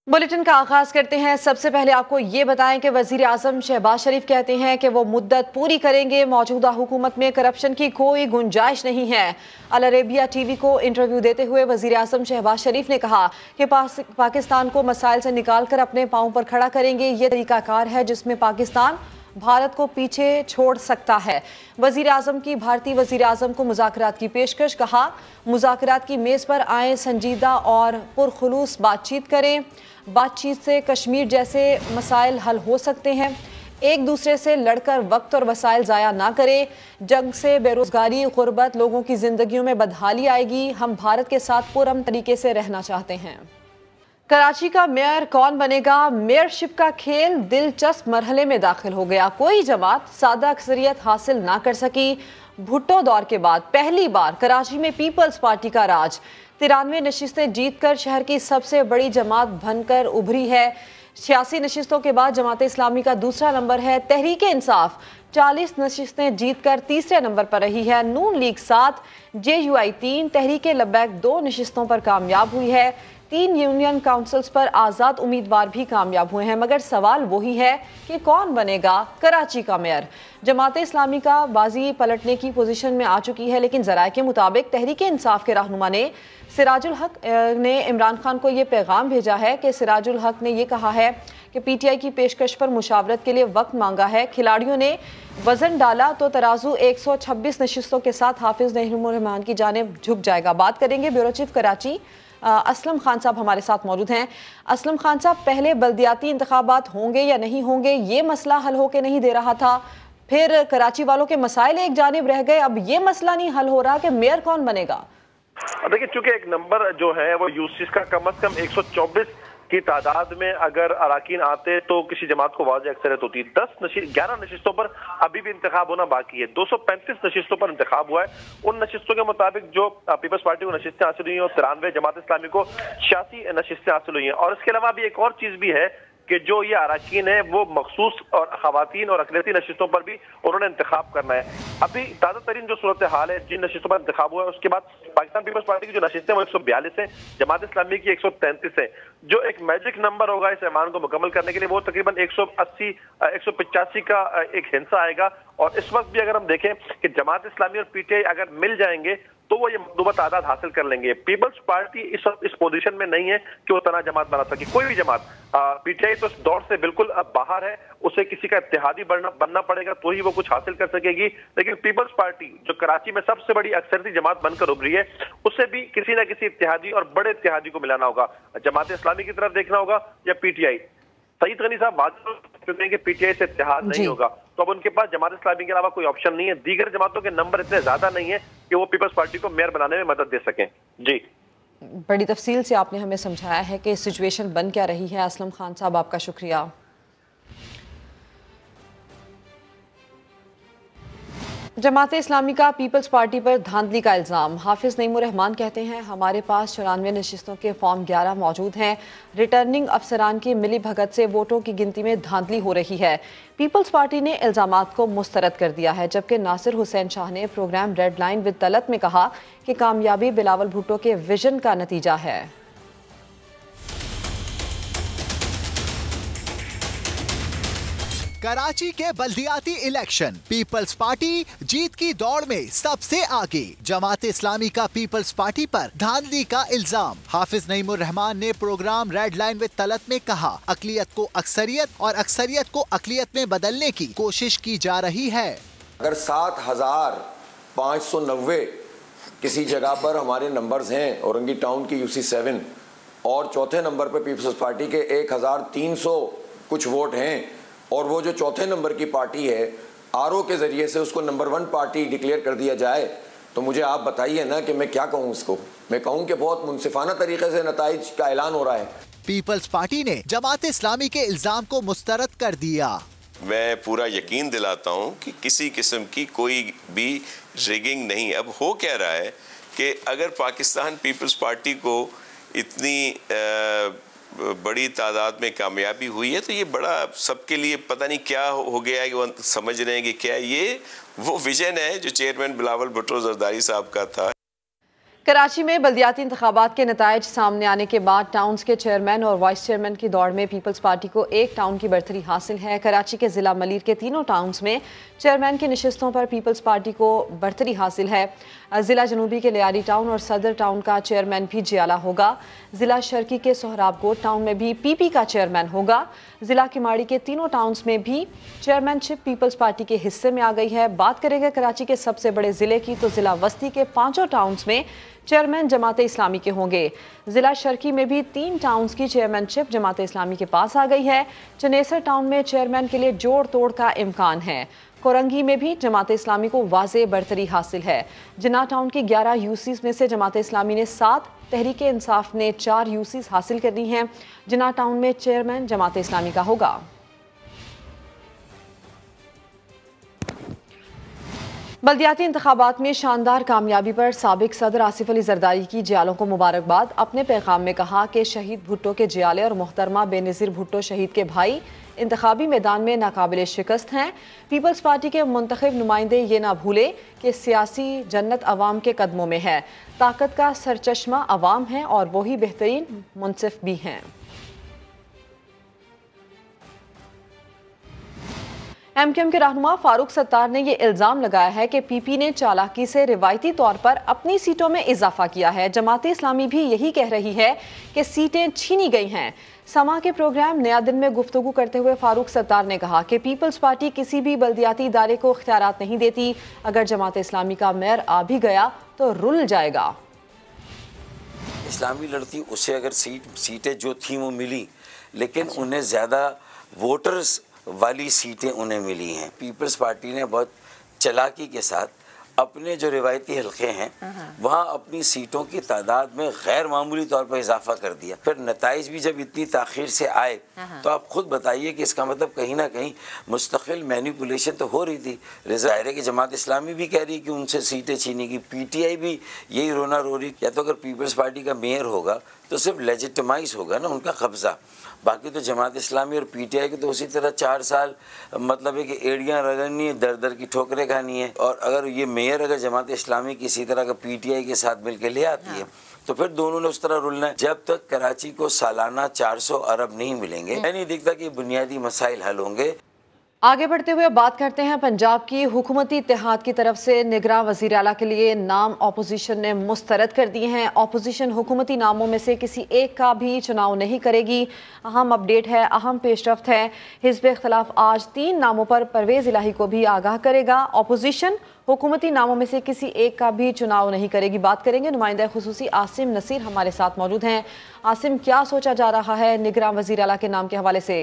Bulletin का आगाज करते हैं। सबसे पहले आपको ये बताएं कि वजीर आजम शहबाज शरीफ कहते हैं कि वो मुद्दत पूरी करेंगे, मौजूदा हुकूमत में करप्शन की कोई गुंजाइश नहीं है। अल अरेबिया टीवी को इंटरव्यू देते हुए वजीर आजम शहबाज शरीफ ने कहा कि पाकिस्तान को मसाइल से निकाल कर अपने पांव पर खड़ा करेंगे। ये तरीकाकार है जिसमें पाकिस्तान भारत को पीछे छोड़ सकता है। वजीर आजम की भारतीय वजीर आजम को मुज़ाकरात की पेशकश, कहा मुज़ाकरात की मेज़ पर आए, संजीदा और पुरखुलूस बातचीत करें। बातचीत से कश्मीर जैसे मसाइल हल हो सकते हैं। एक दूसरे से लड़कर वक्त और वसाइल ज़ाया ना करें। जंग से बेरोजगारी, गुर्बत, लोगों की जिंदगियों में बदहाली आएगी। हम भारत के साथ पुरअमन तरीके से रहना चाहते हैं। कराची का मेयर कौन बनेगा? मेयरशिप का खेल दिलचस्प मरहले में दाखिल हो गया। कोई जमात सादा अक्सरियत हासिल ना कर सकी। भुट्टो दौर के बाद पहली बार कराची में पीपल्स पार्टी का राज। 93 नशिस्तें जीतकर शहर की सबसे बड़ी जमात बनकर उभरी है। 86 नशिस्तों के बाद जमात इस्लामी का दूसरा नंबर है। तहरीक इंसाफ 40 नशिस्तें जीतकर तीसरे नंबर पर रही है। नून लीग 7, JUI 3, तहरीक लब्बैक 2 नशिस्तों पर कामयाब हुई है। 3 यूनियन काउंसिल्स पर आज़ाद उम्मीदवार भी कामयाब हुए हैं। मगर सवाल वही है कि कौन बनेगा कराची का मेयर? जमात इस्लामी का बाजी पलटने की पोजीशन में आ चुकी है, लेकिन जराये के मुताबिक तहरीक इंसाफ के रहनुमा ने सिराजुल हक ने इमरान खान को ये पैगाम भेजा है कि सिराजुल हक ने यह कहा है कि PTI की पेशकश पर मुशावरत के लिए वक्त मांगा है। खिलाड़ियों ने वजन डाला तो तराजू 126 नशिस्तों के साथ हाफिज नईमुर रहमान की जानिब झुक जाएगा। बात करेंगे ब्यूरो चीफ कराची असलम खान साहब हमारे साथ मौजूद हैं। असलम खान साहब, पहले बल्दियाती इंतखाबात होंगे या नहीं होंगे, ये मसला हल होके नहीं दे रहा था। फिर कराची वालों के मसाइल एक जानिब रह गए, अब ये मसला नहीं हल हो रहा कि मेयर कौन बनेगा। देखिए, चूंकि एक नंबर जो है वो यूसीस का कम से कम 124 की तादाद में अगर अराकीन आते तो किसी जमात को वाज़ेह अक्सरियत होती। 11 नशिस्तों पर अभी भी इंतखाब होना बाकी है। 235 नशिस्तों पर इंतखाब हुआ है। उन नशिस्तों के मुताबिक जो पीपल्स पार्टी को नशिस्तें हासिल हुई हैं और 93, जमात इस्लामी को 86 नशिस्तें हासिल हुई हैं। और इसके अलावा भी एक और चीज भी है कि जो ये अराकीन है वो मखसूस और खवातीन और अकलियती नशिस्तों पर भी उन्होंने इंतखाब करना है। अभी ताज़ा तरीन जो सूरत हाल है, जिन नशिस्तों पर इंतखाब हुआ है, उसके बाद पाकिस्तान पीपल्स पार्टी की जो नशिस्तें वो 142 है, जमात इस्लामी की 133 है। जो एक मैजिक नंबर होगा इस ऐवान को मुकम्मल करने के लिए वो तकरीबन 180 185 का एक हिस्सा आएगा। और इस वक्त भी अगर हम देखें कि जमात इस्लामी और PTI अगर मिल जाएंगे तो वो ये मतलूबा तादाद हासिल कर लेंगे। पीपल्स पार्टी इस पोजीशन में नहीं है कि वो तना जमात बना सके। कोई भी जमात, PTI तो इस दौर से बिल्कुल बाहर है, उसे किसी का इत्तेहादी बनना पड़ेगा तो ही वो कुछ हासिल कर सकेगी। लेकिन पीपल्स पार्टी जो कराची में सबसे बड़ी अक्सरती जमात बनकर उभरी है, उसे भी किसी न किसी इत्तेहादी और बड़े इत्तेहादी को मिलाना होगा। जमात इस्लामी की तरफ देखना होगा या PTI। सईद गनी साहब वाज़ेह कि PTI से इत्तेहाद नहीं होगा, तो अब उनके पास जमात इस्लामी के अलावा कोई ऑप्शन नहीं है। दीगर जमातों के नंबर इतने ज्यादा नहीं है कि वो पीपल्स पार्टी को मेयर बनाने में मदद दे सकें। जी, बड़ी तफसील से आपने हमें समझाया है कि सिचुएशन बन क्या रही है। असलम खान साहब, आपका शुक्रिया। जमात इस्लामी का पीपल्स पार्टी पर धांधली का इल्ज़ाम। हाफिज नईमुर रहमान कहते हैं हमारे पास 94 नशिस्तों के फॉर्म 11 मौजूद हैं। रिटर्निंग अफसरान की मिली भगत से वोटों की गिनती में धांधली हो रही है। पीपल्स पार्टी ने इल्ज़ामात को मुस्तरद कर दिया है, जबकि नासिर हुसैन शाह ने programme red line with Talat में कहा कि कामयाबी बिलावल भुट्टो के विजन का नतीजा है। कराची के बल्दियाती इलेक्शन, पीपल्स पार्टी जीत की दौड़ में सबसे आगे। जमात इस्लामी का पीपल्स पार्टी पर धांधली का इल्जाम। हाफिज नईमुर रहमान ने programme red line with Talat में कहा अकलियत को अक्सरियत और अक्सरियत को अकलियत में बदलने की कोशिश की जा रही है। अगर 7590 किसी जगह पर हमारे नंबर्स हैं, औरंगी टाउन की UC 7 और चौथे नंबर पर पीपल्स पार्टी के 1300 कुछ वोट हैं, और वो जो चौथे नंबर की पार्टी है RO के जरिए से उसको नंबर 1 पार्टी डिक्लेयर कर दिया जाए, तो मुझे आप बताइए ना कि मैं क्या कहूँ उसको। मैं कहूँ कि बहुत मुनसिफाना तरीके से नताइज का ऐलान हो रहा है। पीपल्स पार्टी ने जमात इस्लामी के इल्जाम को मुस्तरद कर दिया। मैं पूरा यकीन दिलाता हूँ कि किसी किस्म की कोई भी रिगिंग नहीं। अब हो क्या रहा है कि अगर पाकिस्तान पीपल्स पार्टी को इतनी बड़ी तादाद में कामयाबी हुई है तो ये बड़ा सबके लिए पता नहीं क्या हो गया है कि वो समझ रहे हैं कि क्या ये वो विजन है जो चेयरमैन बिलावल भुट्टो जरदारी साहब का था। कराची में बल्दियाती इंतखाबात के नताइज सामने आने के बाद टाउन्स के चेयरमैन और वाइस चेयरमैन की दौड़ में पीपल्स पार्टी को एक टाउन की बरतरी हासिल है। कराची के जिला मलीर के तीनों टाउन्स में चेयरमैन की नशिस्तों पर पीपल्स पार्टी को बरतरी हासिल है। जिला जनूबी के लियारी टाउन और सदर टाउन का चेयरमैन भी जियाला होगा। जिला शर्की के सोहराबकोट टाउन में भी पीपी का चेयरमैन होगा। जिला किमाड़ी के तीनों टाउन्स में भी चेयरमैनशिप पीपल्स पार्टी के हिस्से में आ गई है। बात करेंगे कराची के सबसे बड़े जिले की, तो जिला वस्ती के 5 टाउन्स में चेयरमैन जमात इस्लामी के होंगे। जिला शर्की में भी 3 टाउन्स की चेयरमैनशिप जमात इस्लामी के पास आ गई है। चनेसर टाउन में चेयरमैन के लिए जोड़ तोड़ का इम्कान है। कोरंगी में भी जमात इस्लामी को वाज़े बरतरी हासिल है। जिन्ना टाउन की 11 यूसीज में से जमात इस्लामी ने 7, तहरीक इंसाफ ने 4 यूसीज हासिल करनी हैं। जिन्ना टाउन में चेयरमैन जमात इस्लामी का होगा। बल्दियाती इंतखाबात में शानदार कामयाबी पर साबिक सदर आसिफ अली जरदारी की जियालों को मुबारकबाद। अपने पैगाम में कहा कि शहीद भुट्टो के जियाले और मोहतरमा बेनज़ीर भुट्टो शहीद के भाई इंतखाबी मैदान में नाकाबिल शिकस्त हैं। पीपल्स पार्टी के मुंतखब नुमाइंदे ये ना भूले कि सियासी जन्नत अवाम के कदमों में है। ताकत का सरचश्मा अवाम है और वही बेहतरीन मुनसिफ भी हैं। एमक्यूएम के रहनुमा फारूक सत्तार ने यह इल्ज़ाम लगाया है कि पीपी ने चालाकी से रिवायती तौर पर अपनी सीटों में इजाफा किया है। जमात इस्लामी भी यही कह रही है कि सीटें छीनी गई हैं। समा के प्रोग्राम नया दिन में गुफ्तगू करते हुए फारूक सत्तार ने कहा कि पीपल्स पार्टी किसी भी बल्दियाती इदारे को इख्तियारात नहीं देती। अगर जमात इस्लामी का मेयर आ भी गया तो रुल जाएगा। इस्लामी लड़ती उसे अगर सीटें जो थी वो मिली, लेकिन उन्हें ज़्यादा वोटर्स वाली सीटें उन्हें मिली हैं। पीपल्स पार्टी ने बहुत चालाकी के साथ अपने जो रिवायती हल्के हैं वहाँ अपनी सीटों की तादाद में गैर मामूली तौर पर इजाफा कर दिया। फिर नताइज भी जब इतनी ताख़ीर से आए तो आप खुद बताइए कि इसका मतलब कहीं ना कहीं मुस्तकिल मैनिपुलेशन तो हो रही थी। ज़ाहिर है कि जमात इस्लामी भी कह रही है कि उनसे सीटें छीनेगी, पीटीआई भी यही रोना रो रही। या तो अगर पीपल्स पार्टी का मेयर होगा तो सिर्फ लेजिटिमाइज होगा ना उनका कब्ज़ा। बाकी तो जमात इस्लामी और पीटीआई के तो उसी तरह 4 साल मतलब है कि एड़ियाँ रगड़नी है, दर दर की ठोकरें खानी है। और अगर ये मेयर अगर जमात इस्लामी किसी तरह का पीटीआई के साथ मिलकर ले आती है तो फिर दोनों ने उस तरह रुलना है। जब तक कराची को सालाना 400 अरब नहीं मिलेंगे, मैं नहीं दिखता कि बुनियादी मसाइल हल होंगे। आगे बढ़ते हुए बात करते हैं पंजाब की। हुकूमती इत्तेहाद की तरफ से निगरान वज़ीर आला के लिए नाम अपोजिशन ने मुस्तरद कर दिए हैं। अपोजिशन हुकूमती नामों में से किसी एक का भी चुनाव नहीं करेगी। अहम अपडेट है, अहम पेशरफ्त है। हिज़्ब इख्तिलाफ आज 3 नामों पर परवेज़ इलाही को भी आगाह करेगा। अपोजिशन हुकूमती नामों में से किसी एक का भी चुनाव नहीं करेगी। बात करेंगे नुमाइंदा खुसूसी आसिम नसीर हमारे साथ मौजूद हैं। आसिम, क्या सोचा जा रहा है निगरान वज़ीर आला के नाम के हवाले से?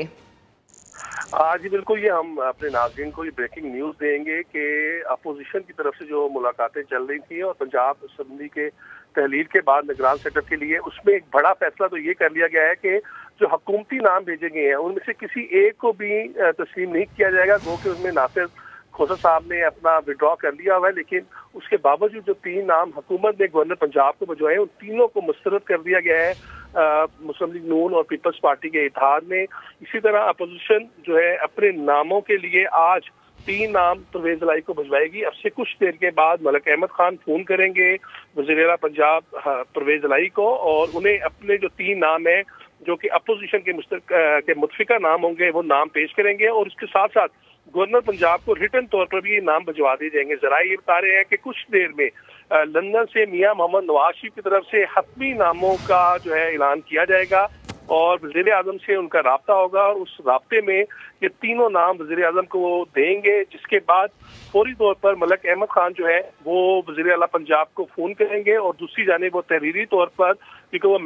जी बिल्कुल, ये हम अपने नाज़रीन को ये ब्रेकिंग न्यूज़ देंगे कि अपोजिशन की तरफ से जो मुलाकातें चल रही थी और पंजाब असम्बली के तहलील के बाद निगरान सेटअप के लिए, उसमें एक बड़ा फैसला तो ये कर लिया गया है कि जो हुकूमती नाम भेजे गए हैं उनमें से किसी एक को भी तस्लीम नहीं किया जाएगा। गो कि उसमें नासिर खोसा साहब ने अपना विड्रॉ कर लिया हुआ है, लेकिन उसके बावजूद जो 3 नाम हुकूमत ने गवर्नर पंजाब को भिजवाए उन तीनों को मुस्तरद कर दिया गया है मुस्लिम लीग नून और पीपल्स पार्टी के इत्तेहाद में। इसी तरह अपोजिशन जो है अपने नामों के लिए आज 3 नाम परवेज इलाही को भिजवाएगी। अब से कुछ देर के बाद मलिक अहमद खान फोन करेंगे वज़ीर आला पंजाब परवेज इलाही को और उन्हें अपने जो 3 नाम है जो कि अपोजिशन के मुतफिका नाम होंगे वो नाम पेश करेंगे और उसके साथ साथ गवर्नर पंजाब को रिटर्न तौर पर भी ये नाम भिजवा दिए जाएंगे। जरा ये बता रहे हैं कि कुछ देर में लंदन से मियां मोहम्मद नवाज शरीफ की तरफ से हतमी नामों का जो है ऐलान किया जाएगा और वज़ीर आज़म से उनका राब्ता होगा और उस राब्ते में ये तीनों नाम वज़ीर आज़म को वो देंगे, जिसके बाद फौरी तौर पर मलिक अहमद खान जो है वो वज़ीर आला पंजाब को फ़ोन करेंगे और दूसरी जानिब वो तहरीरी तौर पर, क्योंकि वो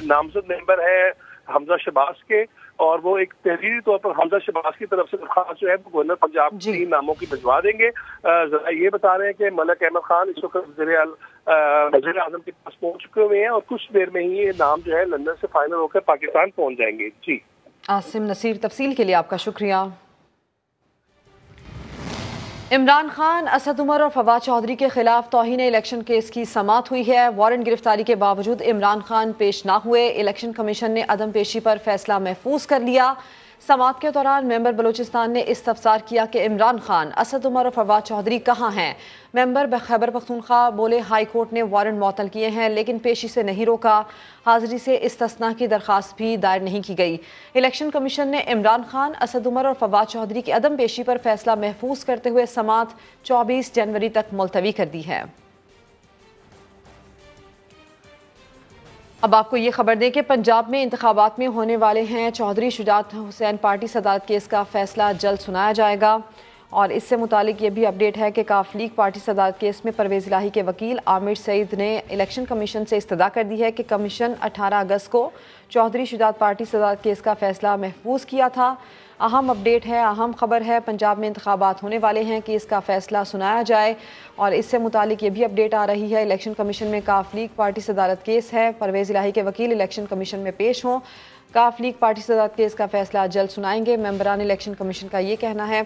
नामजद मेंबर है हमजा शहबाज के और वो एक तहरीरी तौर पर हमजा शहबाज की तरफ से दरख्वास्त जो है गवर्नर पंजाब 3 नामों की भिजवा देंगे। जरा ये बता रहे हैं कि मलिक अहमद खान इस वक्त वज़ीर आज़म के पास पहुंच चुके हुए हैं और कुछ देर में ही ये नाम जो है लंदन से फाइनल होकर पाकिस्तान पहुंच जाएंगे। जी आसिम नसीर, तफसील के लिए आपका शुक्रिया। इमरान खान, असद उमर और फवाद चौधरी के खिलाफ तौहीन इलेक्शन केस की समाअत हुई है। वारंट गिरफ्तारी के बावजूद इमरान खान पेश ना हुए। इलेक्शन कमीशन ने अदम पेशी पर फैसला महफूज कर लिया। समाअत के दौरान मेंबर बलूचिस्तान ने इस्तफसार किया कि इमरान खान, असद उमर और फवाद चौधरी कहाँ हैं। मेंबर खैबर पख्तूनख्वा बोले हाई कोर्ट ने वारंट मुअत्तल किए हैं लेकिन पेशी से नहीं रोका। हाजिरी से इस्तिस्ना की दरख्वास्त भी दायर नहीं की गई। इलेक्शन कमीशन ने इमरान खान, असद उमर और फवाद चौधरी की अदम पेशी पर फैसला महफूज करते हुए समाअत 24 जनवरी तक मुलतवी कर दी है। अब आपको ये खबर दें कि पंजाब में इंतखाबात में होने वाले हैं चौधरी शुजात हुसैन पार्टी सदारत केस का फैसला जल्द सुनाया जाएगा। और इससे मुतालिक ये भी अपडेट है कि काफ लीग पार्टी सदारत केस में परवेज़ इलाही के वकील आमिर सईद ने इलेक्शन कमीशन से इस्तदा कर दी है कि कमीशन 18 अगस्त को चौधरी शुजात पार्टी सदारत केस का फैसला महफूज किया था। अहम अपडेट है, अहम खबर है, पंजाब में इंतखाबात होने वाले हैं कि इसका फैसला सुनाया जाए। और इससे मुतालिक ये भी अपडेट आ रही है इलेक्शन कमीशन में काफ लीग पार्टी सदारत केस है, परवेज़ इलाही के वकील इलेक्शन कमीशन में पेश हों। काफ लीग पार्टी सदारत केस का फैसला जल्द सुनाएंगे। मेंबरान इलेक्शन कमीशन का ये कहना है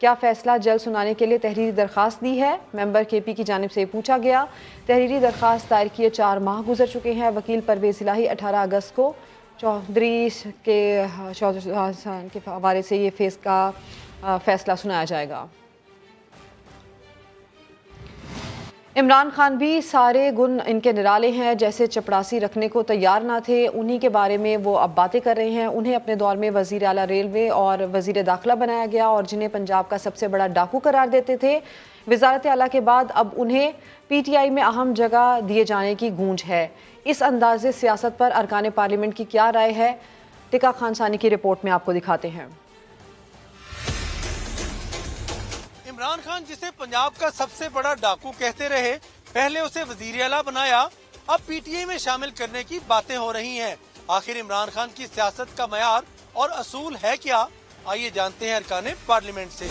क्या फैसला जल्द सुनाने के लिए तहरीरी दरख्वास्त दी है। मेंबर KP की जानिब से पूछा गया। तहरीरी दरख्वास्त दायर किए 4 माह गुजर चुके हैं। वकील परवेज़ इलाही 18 अगस्त को चौधरी के हवाले से ये फेस का फैसला सुनाया जाएगा। इमरान खान भी सारे गुण इनके निराले हैं, जैसे चपरासी रखने को तैयार ना थे, उन्हीं के बारे में वो अब बातें कर रहे हैं। उन्हें अपने दौर में वज़ीर आला रेलवे और वज़ीर दाखिला बनाया गया और जिन्हें पंजाब का सबसे बड़ा डाकू करार देते थे। वज़ारत आला के बाद अब उन्हें PTI में अहम जगह दिए जाने की गूंज है। इस अंदाज़े सियासत पर अरकान पार्लियामेंट की क्या राय है, टिका खान सानी की रिपोर्ट में आपको दिखाते हैं। इमरान खान जिसे पंजाब का सबसे बड़ा डाकू कहते रहे, पहले उसे वजीर आला बनाया, अब PTI में शामिल करने की बातें हो रही हैं। आखिर इमरान खान की सियासत का मयार और असूल है क्या, आइए जानते हैं अरकान पार्लियामेंट से।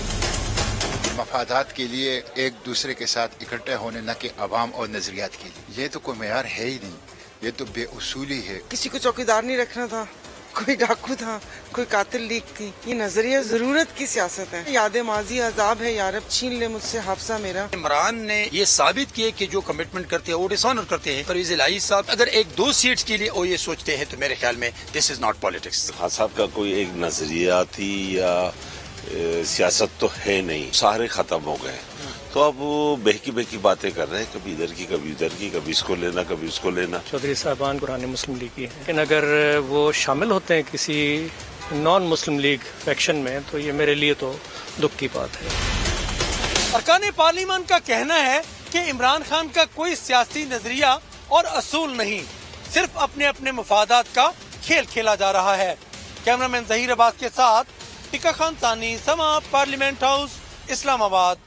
मफादात के लिए एक दूसरे के साथ इकट्ठे होने, न कि अवाम और नजरियात के लिए, ये तो कोई मयार है ही नहीं, ये तो बेउसूली है। किसी को चौकीदार नहीं रखना था, कोई डाकू था, कोई कातिल लीक थी। ये नजरिया जरूरत की सियासत है। याद माजी अजाब है, यारब छीन ले मुझसे हाफसा मेरा। इमरान ने ये साबित किए कि जो कमिटमेंट करते हैं वो डिसऑनर करते हैं। परवेज़ इलाही साहब अगर 1-2 सीट्स के लिए वो ये सोचते हैं तो मेरे ख्याल में this is not politics. Khan साहब का कोई एक नजरिया थी या सियासत तो है नहीं, सारे खत्म हो गए। तो अब वो बहकी बातें कर रहे हैं, कभी इधर की कभी उधर की, कभी इसको लेना कभी उसको लेना। चौधरी साहबान पुराने मुस्लिम लीग की है, लेकिन अगर वो शामिल होते हैं किसी नॉन मुस्लिम लीग फैक्शन में तो ये मेरे लिए तो दुख की बात है। अरकान पार्लियामेंट का कहना है कि इमरान खान का कोई सियासी नजरिया और असूल नहीं, सिर्फ अपने अपने मफादात का खेल खेला जा रहा है। कैमरामैन ज़हीर अब्बास के साथ टिका खान सानी, समा, पार्लियामेंट हाउस, इस्लामाबाद।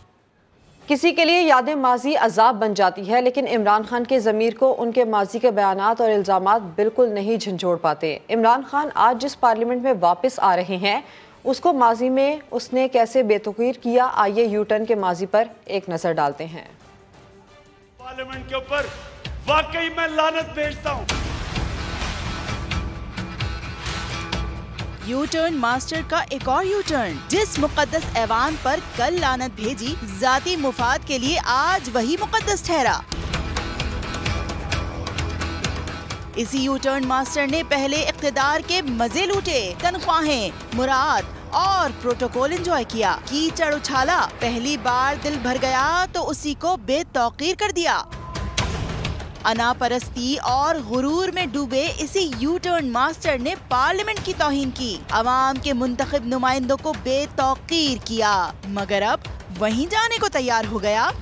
किसी के लिए यादें माजी अजाब बन जाती है, लेकिन इमरान खान के ज़मीर को उनके माजी के बयानात और इल्ज़ामात बिल्कुल नहीं झंझोड़ पाते। इमरान खान आज जिस पार्लियामेंट में वापस आ रहे हैं उसको माजी में उसने कैसे बेतुकीर किया, आइए यू टर्न के माजी पर एक नजर डालते हैं। पार्लियामेंट के ऊपर वाकई मैं लानत भेजता हूँ। यू टर्न मास्टर का एक और यू टर्न, जिस मुकद्दस ऐवान पर कल लानत भेजी, जाती मुफाद के लिए आज वही मुकद्दस ठहरा। इसी यू टर्न मास्टर ने पहले इख्तिदार के मजे लूटे, तनख्वाहें, मुराद और प्रोटोकॉल एंजॉय किया, कीचड़ उछाला, पहली बार दिल भर गया तो उसी को बेतौकीर कर दिया। अनापरस्ती और गुरूर में डूबे इसी यू टर्न मास्टर ने पार्लियामेंट की तौहीन की, अवाम के मुंतखब नुमाइंदों को बेतौकीर किया, मगर अब वहीं जाने को तैयार हो गया।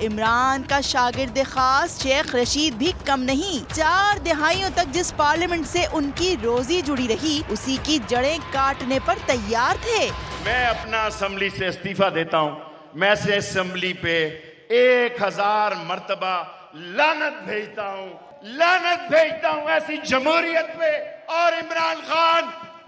इमरान का शागिर्द खास शेख रशीद भी कम नहीं, 4 दिहाइयों तक जिस पार्लियामेंट से उनकी रोजी जुड़ी रही, उसी की जड़ें काटने पर तैयार थे। मैं अपना असेंबली से इस्तीफा देता हूँ। मैं से असेंबली पे 1000 मर्तबा लानत भेजता हूँ ऐसी जमहूरियत पे। और इमरान खान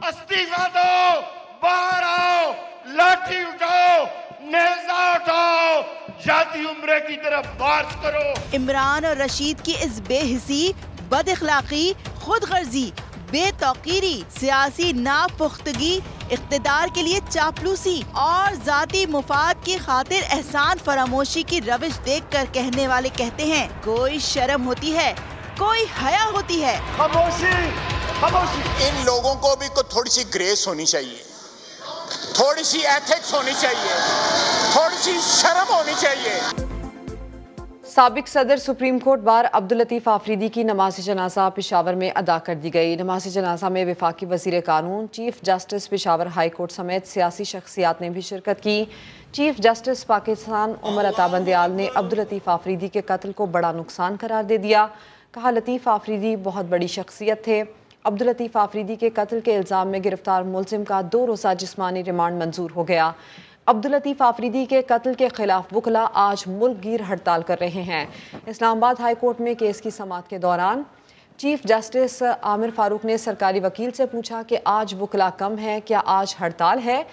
इस्तीफा दो, बाहर आओ, लाठी उठाओ, नेज़ा उठाओ, जाती उम्रे की तरफ मार्च करो। इमरान और रशीद की इस बेहिसी, बदअखलाकी, खुदगर्जी, बेतौकीरी, सियासी नापुख्तगी, इख्तिदार के लिए चापलूसी और जाती मुफाद की खातिर एहसान फरामोशी की रविश देखकर कहने वाले कहते हैं कोई शर्म होती है, कोई हया होती है। खामोशी, इन लोगों को भी थोड़ी सी ग्रेस होनी चाहिए, थोड़ी सी एथिक्स होनी चाहिए, थोड़ी सी शर्म होनी चाहिए। साबिक सदर supreme court bar Abdul Latif Afridi की नमाज जनाजा पेशावर में अदा कर दी गई। नमाज जनाजा में वफाकी वजीर कानून, chief justice Peshawar high court समेत सियासी शख्सियात ने भी शिरकत की। चीफ जस्टिस पाकिस्तान उमर अता बंदयाल ने अब्दुल लतीफ आफरीदी के कत्ल को बड़ा नुकसान करार दे दिया। कहा, लतीफ आफरीदी बहुत बड़ी शख्सियत थे। अब्दुल लतीफ आफरीदी के कत्ल के इल्ज़ाम में गिरफ्तार मुलजिम का 2 रोज़ा जिस्मानी रिमांड मंजूर हो गया। अब्दुल लतीफ आफरीदी के कत्ल के खिलाफ वकला आज मुल्क गिर हड़ताल कर रहे हैं। इस्लामाबाद हाई कोर्ट में केस की समाअत के दौरान चीफ जस्टिस आमिर फारूक ने सरकारी वकील से पूछा कि आज वकला कम है, क्या आज हड़ताल है?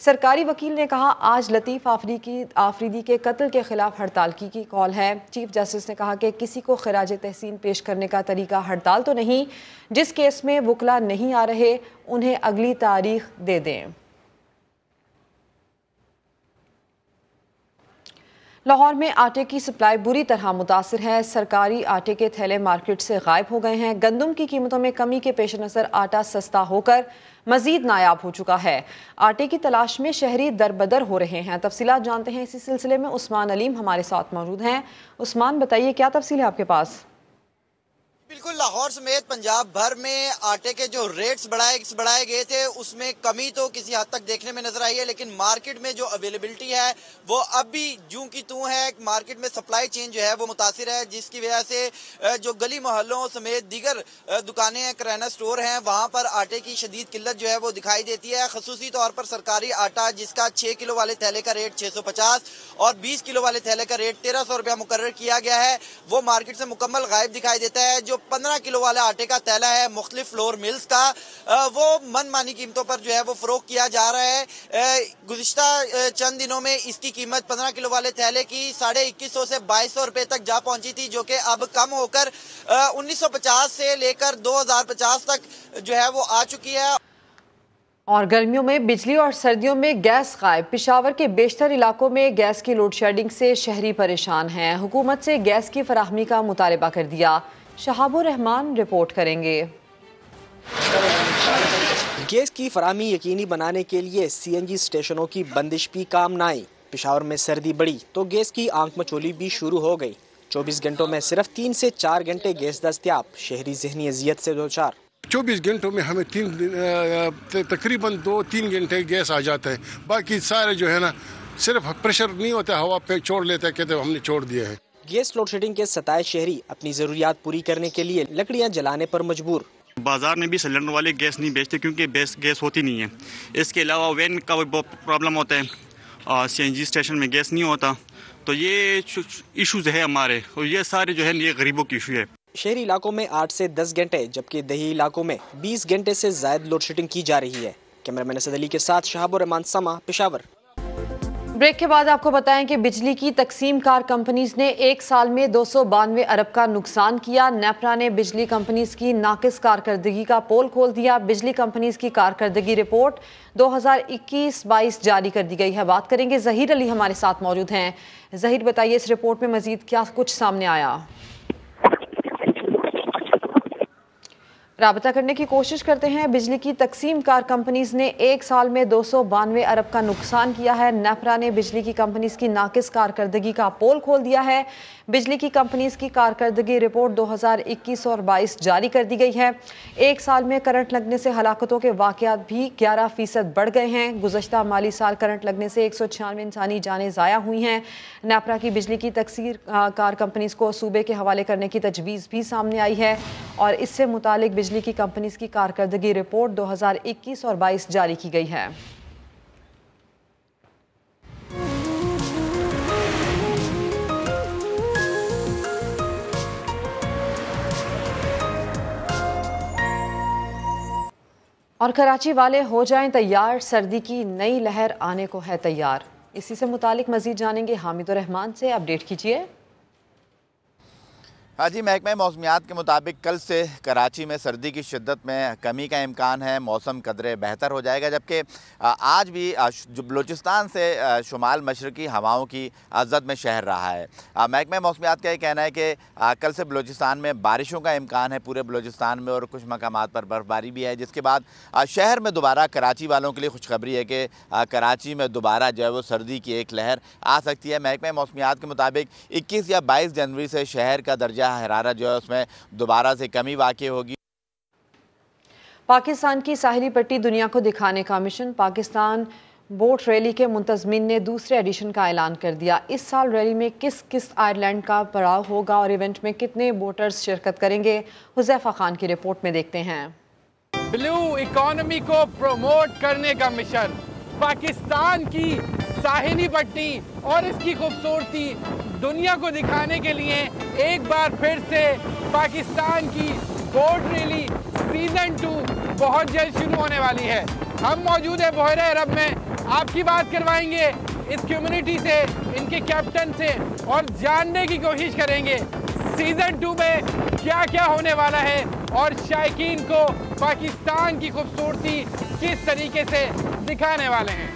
सरकारी वकील ने कहा, आज लतीफ आफरीदी के कत्ल के खिलाफ हड़ताल की कॉल है। चीफ जस्टिस ने कहा कि किसी को खिराज तहसीन पेश करने का तरीका हड़ताल तो नहीं, जिस केस में वकला नहीं आ रहे उन्हें अगली तारीख दे दें। लाहौर में आटे की सप्लाई बुरी तरह मुतासिर है। सरकारी आटे के थैले मार्केट से गायब हो गए हैं। गंदम की कीमतों में कमी के पेश नज़र आटा सस्ता होकर मजीद नायाब हो चुका है। आटे की तलाश में शहरी दरबदर हो रहे हैं। तफसीलात जानते हैं इसी सिलसिले में उस्मान अलीम हमारे साथ मौजूद हैं। उस्मान, बताइए क्या तफसील है आपके पास? बिल्कुल, लाहौर समेत पंजाब भर में आटे के जो रेट्स बढ़ाए गए थे उसमें कमी तो किसी हद तक देखने में नजर आई है, लेकिन मार्केट में जो अवेलेबिलिटी है वो अब भी जूं की तूं है। मार्केट में सप्लाई चेन जो है वो मुतासिर है, जिसकी वजह से जो गली मोहल्लों समेत दीगर दुकानें हैं, किराना स्टोर हैं, वहां पर आटे की शदीद किल्लत जो है वो दिखाई देती है। खसूसी तौर पर सरकारी आटा जिसका 6 किलो वाले थैले का रेट 650 और 20 किलो वाले थैले का रेट 1300 रुपया मुकर्रर किया गया है, वो मार्केट से मुकम्मल गायब दिखाई देता है। जो 15 किलो वाला आटे का थैला है मुख्तलिफ फ्लोर मिल्स का, वो मनमानी कीमतों पर जो है वो फरोख्त किया जा रहा है। गुज़िश्ता चंद दिनों में इसकी कीमत 15 किलो वाले थैले की 2150 से 2200 रुपए तक जा पहुंची थी, जो कि अब कम होकर 1950 से लेकर 2050 तक जो है वो आ चुकी है। और गर्मियों में बिजली और सर्दियों में गैस गायब। पेशावर के बेशतर इलाकों में गैस की लोड शेडिंग से शहरी परेशान हैं। हुकूमत से गैस की फराहमी का मुतालबा कर दिया। शहाबुर रहमान रिपोर्ट करेंगे। गैस की फराहमी यकीनी बनाने के लिए CNG स्टेशनों की बंदिश भी काम न आई। पेशावर में सर्दी बढ़ी तो गैस की आंख मचोली भी शुरू हो गई। 24 घंटों में सिर्फ 3 से 4 घंटे गैस दस्तयाब। शहरी ज़हनी अजियत से दो चार। 24 घंटों में हमें तकरीबन 2-3 घंटे गैस आ जाता है। बाकी सारे जो है ना सिर्फ प्रेशर नहीं होता, हवा पे छोड़ लेता है, कहते हमने छोड़ दिया है। गैस लोड शेडिंग के 27 शहरी अपनी जरूरियात पूरी करने के लिए लकड़ियां जलाने पर मजबूर। बाजार में भी सिलेंडर वाले गैस नहीं बेचते क्योंकि गैस होती नहीं है। इसके अलावा वैन का भी बहुत प्रॉब्लम होता है, CNG स्टेशन में गैस नहीं होता, तो ये इशूज़ है हमारे, और ये सारे जो है ये गरीबों की इशू है। शहरी इलाकों में 8 से 10 घंटे जबकि दही इलाकों में 20 घंटे से ज्यादा लोड शेडिंग की जा रही है। कैमरामैन असद अली के साथ शहाबुर रहमान, समा, पेशावर। ब्रेक के बाद आपको बताएं कि बिजली की तकसीम कार कंपनीज ने एक साल में 292 अरब का नुकसान किया। नेपरा ने बिजली कंपनीज की नाकिस कारकर्दगी का पोल खोल दिया। बिजली कंपनीज की कारकर्दगी रिपोर्ट 2021-22 जारी कर दी गई है। बात करेंगे, जहीर अली हमारे साथ मौजूद हैं। जहीर, बताइए इस रिपोर्ट में मजीद क्या कुछ सामने आया? राबता करने की कोशिश करते हैं। बिजली की तकसीम कार कंपनीज ने एक साल में 292 अरब का नुकसान किया है। नेपरा ने बिजली की कंपनीज की नाकिस कारकर्दगी का पोल खोल दिया है। बिजली की कंपनीज की कारकर्दगी रिपोर्ट 2021 और 22 जारी कर दी गई है। एक साल में करंट लगने से हलाकतों के वाकयात भी 11% बढ़ गए हैं। गुज़श्ता माली साल करंट लगने से 196 इंसानी जानें ज़ाया हुई हैं। नेपरा की बिजली की तकसीर कार कंपनीज को सूबे के हवाले करने की तजवीज़ भी सामने आई है और इससे मुतालिक बिजली की कंपनीज की कारकर्दगी रिपोर्ट 2021 और 22 जारी की गई है। और कराची वाले हो जाएं तैयार, सर्दी की नई लहर आने को है तैयार। इसी से मुतालिक मजीद जानेंगे हामिदुर रहमान से। अपडेट कीजिए। हाँ जी, महकमा मौसमियात के मुताबिक कल से कराची में सर्दी की शिद्दत में कमी का इम्कान है, मौसम कदरे बेहतर हो जाएगा, जबकि आज भी जो बलूचिस्तान से शुमाल मशरकी हवाओं की जद में शहर रहा है। महकमा मौसमियात का ये कहना है कि कल से बलूचिस्तान में बारिशों का इम्कान है, पूरे बलूचिस्तान में, और कुछ मकामात पर बर्फबारी भी है, जिसके बाद शहर में दोबारा कराची वालों के लिए खुशखबरी है कि कराची में दोबारा जो है वो सर्दी की एक लहर आ सकती है। महकमा मौसमियात के मुताबिक 21 या 22 जनवरी से शहर का दर्जा हरारत जो है उसमें दोबारा से कमी वाक़ई होगी। पाकिस्तान की साहिली पट्टी दुनिया को दिखाने का मिशन। पाकिस्तान बोट रैली के मुंतज़मीन ने दूसरे एडिशन का ऐलान कर दिया। इस साल रैली में किस किस आयरलैंड का पड़ाव होगा और इवेंट में कितने बोटर्स शिरकत करेंगे, हुज़ैफा खान की रिपोर्ट में देखते हैं। ब्लू इकोनॉमी को प्रमोट करने का मिशन, पाकिस्तान की साहिली पट्टी और इसकी खूबसूरती दुनिया को दिखाने के लिए एक बार फिर से पाकिस्तान की बोट रैली सीजन 2 बहुत जल्द शुरू होने वाली है। हम मौजूद है बहरे अरब में, आपकी बात करवाएंगे इस कम्युनिटी से, इनके कैप्टन से, और जानने की कोशिश करेंगे सीजन 2 में क्या क्या होने वाला है और शायकीन को पाकिस्तान की खूबसूरती किस तरीके से दिखाने वाले हैं।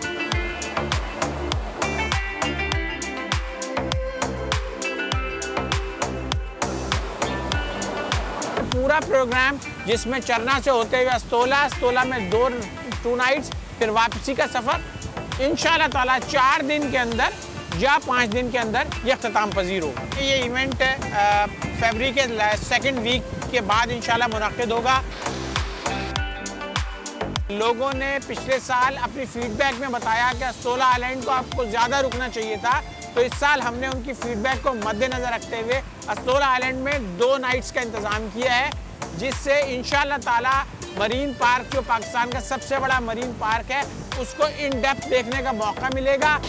पूरा प्रोग्राम जिसमें चरना से होते हुए अस्तोला में 2 नाइट्स, फिर वापसी का सफ़र इंशाल्लाह ताला 4 दिन के अंदर या 5 दिन के अंदर ये अख्ताम पजीर होगा। ये इवेंट फरवरी के 2nd वीक के बाद इंशाल्लाह मुनक्किद होगा। लोगों ने पिछले साल अपनी फीडबैक में बताया कि अस्तोला आइलैंड को आपको ज़्यादा रुकना चाहिए था, तो इस साल हमने उनकी फीडबैक को मद्देनज़र रखते हुए अस्तोला आइलैंड में 2 नाइट्स का इंतज़ाम किया है, जिससे इंशाल्लाह ताला मरीन पार्क जो पाकिस्तान का सबसे बड़ा मरीन पार्क है उसको इन डेप्थ देखने का मौका मिलेगा।